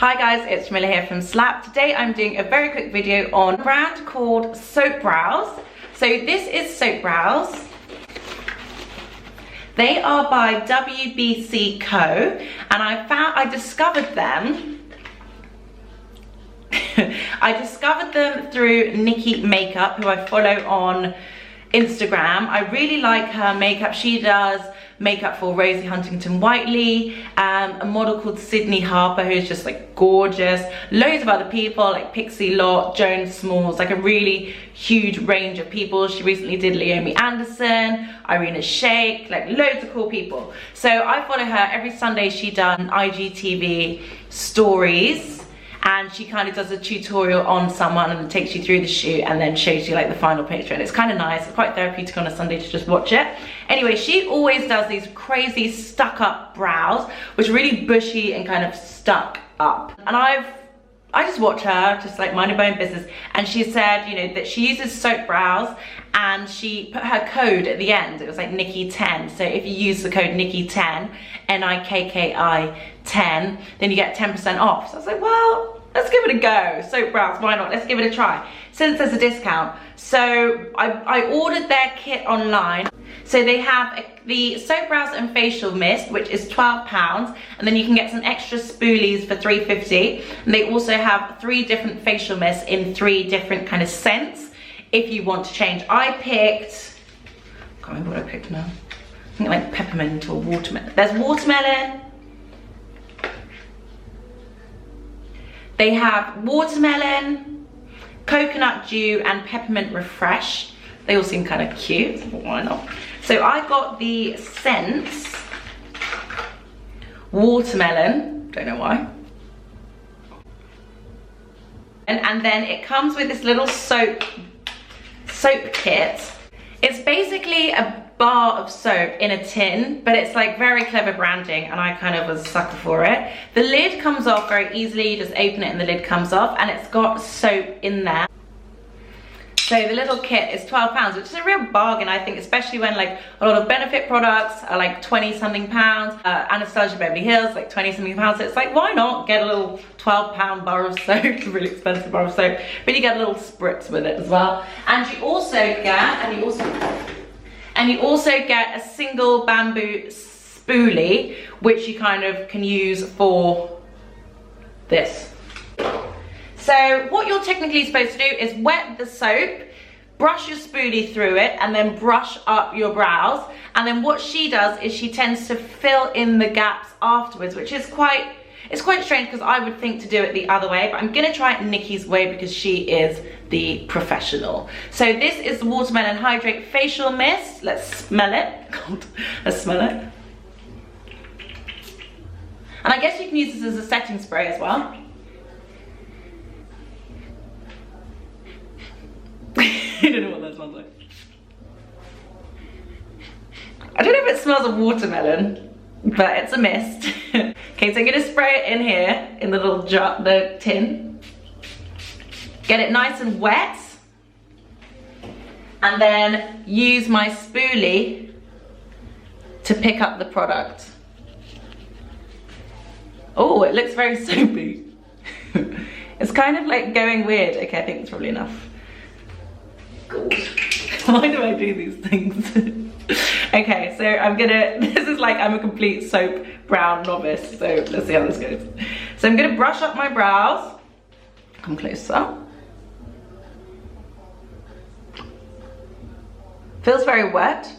Hi guys, it's Jamila here from Slap. Today I'm doing a very quick video on a brand called Soap Brows. So this is Soap Brows. They are by WBC Co. And I discovered them. I discovered them through Nikki Makeup, who I follow on Instagram. I really like her makeup. She does makeup for Rosie Huntington-Whiteley, a model called Sydney Harper, who's just like gorgeous, loads of other people like Pixie Lott, Joan Smalls, like a really huge range of people. She recently did Leomi Anderson, Irina Shayk, like loads of cool people. So I follow her. Every Sunday she does IGTV stories, and she kind of does a tutorial on someone and then takes you through the shoot and then shows you like the final picture, and it's kind of nice. It's quite therapeutic on a Sunday to just watch it. Anyway, she always does these crazy stuck up brows, which are really bushy and kind of stuck up. And I just watch her, just like minding my own business, and she said, you know, that she uses Soap Brows, and she put her code at the end. It was like Nikki10. So if you use the code Nikki10, Nikki 10, then you get 10% off. So I was like, well, let's give it a go. Soap Brows, why not? Let's give it a try. Since there's a discount. So I ordered their kit online. So they have the Soap Brows and Facial Mist, which is £12, and then you can get some extra spoolies for £3.50. And they also have 3 different facial mists in 3 different kind of scents if you want to change. I picked, I can't remember what I picked now. I think like peppermint or watermelon. There's watermelon. They have watermelon, coconut dew, and peppermint refresh. They all seem kind of cute, why not? So I got the scents watermelon, don't know why. And then it comes with this little soap kit. It's basically a bar of soap in a tin, but it's like very clever branding, and I kind of was a sucker for it. The lid comes off very easily. You just open it and the lid comes off, and it's got soap in there. So the little kit is £12, which is a real bargain, I think, especially when like a lot of Benefit products are like 20-something pounds. Anastasia Beverly Hills, like 20-something pounds. So it's like, why not get a little £12 bar of soap? It's a really expensive bar of soap, but you get a little spritz with it as well. And you also get a single bamboo spoolie, which you kind of can use for this. So what you're technically supposed to do is wet the soap, brush your spoolie through it, and then brush up your brows. And then what she does is she tends to fill in the gaps afterwards, which is quite strange, because I would think to do it the other way, but I'm gonna try it Nikki's way because she is the professional. So this is the Watermelon Hydrate Facial Mist. Let's smell it. God, let's smell it. And I guess you can use this as a setting spray as well. I don't know what that smells like. I don't know if it smells of watermelon, but it's a mist. Okay, so I'm gonna spray it in here, in the little jar, the tin. Get it nice and wet. And then use my spoolie to pick up the product. Oh, it looks very soapy. It's kind of like going weird. Okay, I think it's probably enough. God. Why do I do these things? Okay, so this is like I'm a complete soap brow novice, so let's see how this goes. So I'm gonna brush up my brows. Come closer. Feels very wet.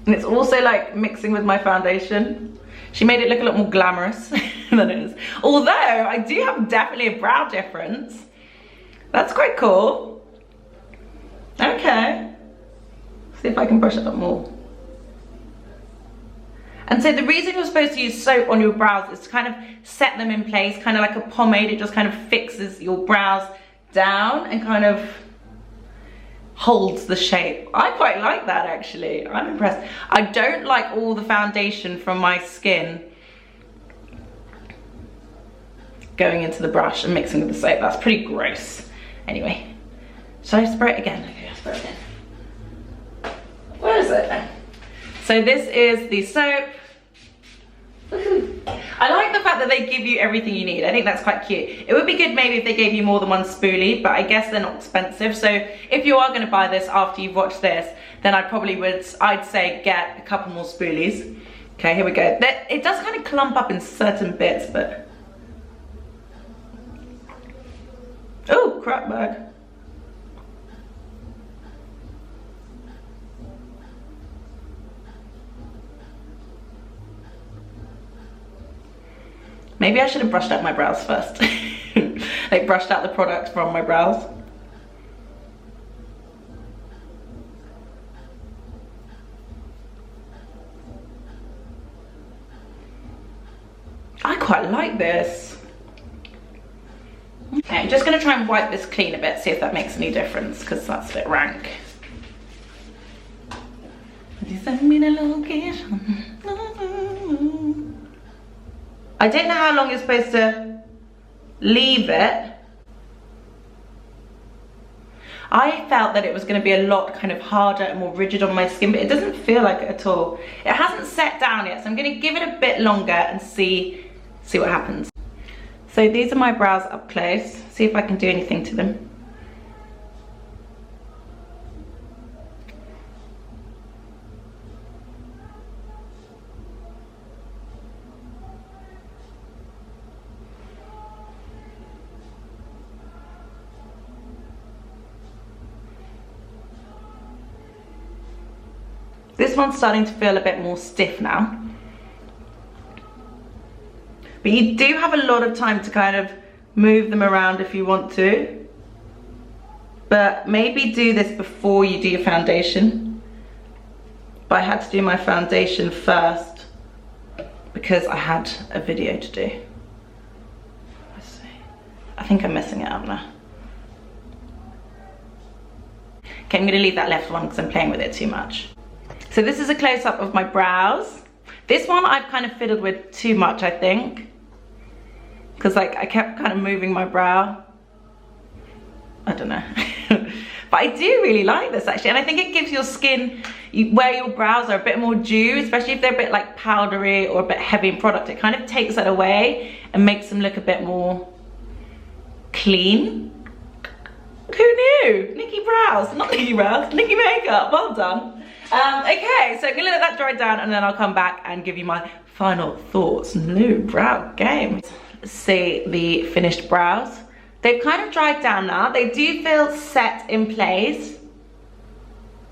And it's also like mixing with my foundation. She made it look a lot more glamorous than it is. Although I do have definitely a brow difference. That's quite cool. Okay. See if I can brush it up more. And so the reason you're supposed to use soap on your brows is to kind of set them in place, kind of like a pomade. It just kind of fixes your brows down and kind of holds the shape. I quite like that, actually. I'm impressed. I don't like all the foundation from my skin going into the brush and mixing with the soap. That's pretty gross. Anyway, should I spray it again? Okay, I'll spray it again. Where is it? So this is the soap. that they give you everything you need. I think that's quite cute. It would be good maybe if they gave you more than one spoolie, but I guess they're not expensive. So if you are going to buy this after you've watched this, then I'd say get a couple more spoolies. Okay, here we go. It does kind of clump up in certain bits, but... Oh, crap bag. Maybe I should have brushed out my brows first. Like brushed out the product from my brows. I quite like this. Okay, I'm just gonna try and wipe this clean a bit, see if that makes any difference, because that's a bit rank. I don't know how long you're supposed to leave it. I felt that it was going to be a lot kind of harder and more rigid on my skin, but it doesn't feel like it at all. It hasn't set down yet, so I'm going to give it a bit longer and see what happens. So these are my brows up close. See if I can do anything to them. This one's starting to feel a bit more stiff now. But you do have a lot of time to kind of move them around if you want to. But maybe do this before you do your foundation. But I had to do my foundation first because I had a video to do. Let's see. I think I'm messing it up now. Okay, I'm gonna leave that left one because I'm playing with it too much. So this is a close-up of my brows. This one I've kind of fiddled with too much, I think. Because like I kept kind of moving my brow. I don't know. But I do really like this actually. And I think it gives your skin, where your brows are a bit more dew, especially if they're a bit like powdery or a bit heavy in product, it kind of takes that away and makes them look a bit more clean. Who knew? Nikki brows, not Nikki brows, Nikki makeup, well done. Okay, so I'm gonna let that dry down and then I'll come back and give you my final thoughts. New brow game. Let's see the finished brows. They've kind of dried down now. They do feel set in place.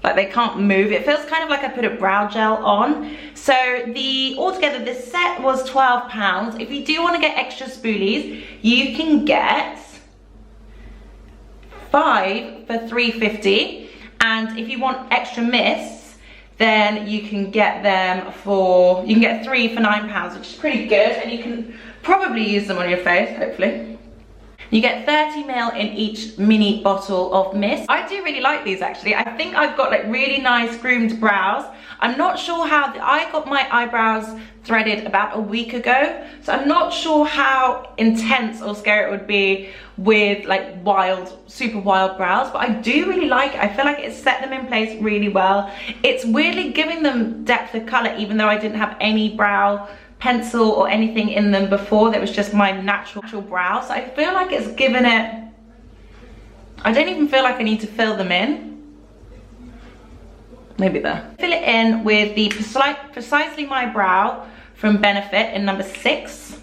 Like they can't move. It feels kind of like I put a brow gel on. So altogether this set was £12. If you do want to get extra spoolies, you can get 5 for £3.50. And if you want extra mists, then you can get them for, you can get 3 for £9, which is pretty good, and you can probably use them on your face, hopefully. You get 30ml in each mini bottle of mist. I do really like these actually. I think I've got like really nice groomed brows. I'm not sure how, I got my eyebrows threaded about a week ago, so I'm not sure how intense or scary it would be with like super wild brows, but I do really like it. I feel like it's set them in place really well. It's weirdly giving them depth of color, even though I didn't have any brow pencil or anything in them before. That was just my natural brow, so I feel like it's given it, I don't even feel like I need to fill them in. Maybe there. Fill it in with the Precisely My Brow from Benefit in number 6.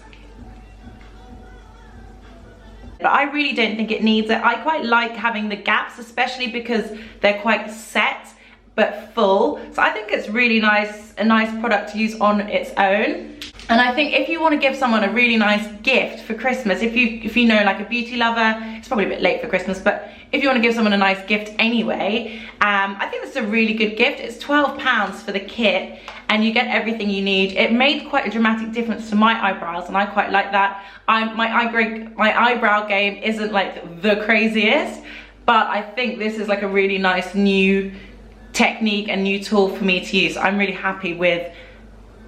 But I really don't think it needs it. I quite like having the gaps, especially because they're quite set but full. So I think it's really nice, a nice product to use on its own. And I think if you want to give someone a really nice gift for Christmas, if you know like a beauty lover, it's probably a bit late for Christmas, but if you want to give someone a nice gift anyway, I think this is a really good gift. It's £12 for the kit and you get everything you need. It made quite a dramatic difference to my eyebrows and I quite like that. My eyebrow game isn't like the craziest, but I think this is like a really nice new technique and new tool for me to use. I'm really happy with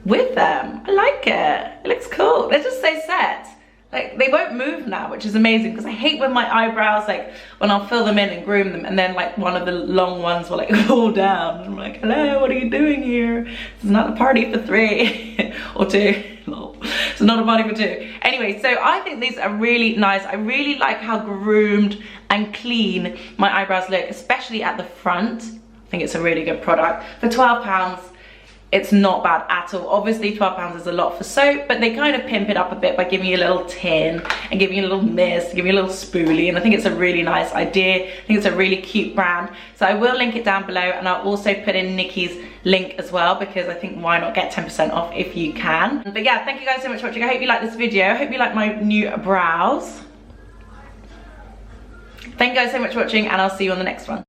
them. I like it. It looks cool. They're just so set. Like they won't move now, which is amazing because I hate when my eyebrows, like when I'll fill them in and groom them and then like one of the long ones will like fall down. I'm like, hello, what are you doing here? It's not a party for 3 or 2. Lol. It's not a party for two. Anyway, so I think these are really nice. I really like how groomed and clean my eyebrows look, especially at the front. I think it's a really good product. For £12, it's not bad at all. Obviously £12 is a lot for soap, but they kind of pimp it up a bit by giving you a little tin and giving you a little mist, giving you a little spoolie, and I think it's a really nice idea. I think it's a really cute brand. So I will link it down below, and I'll also put in Nikki's link as well, because I think why not get 10% off if you can. But yeah, thank you guys so much for watching. I hope you like this video. I hope you like my new brows. Thank you guys so much for watching, and I'll see you on the next one.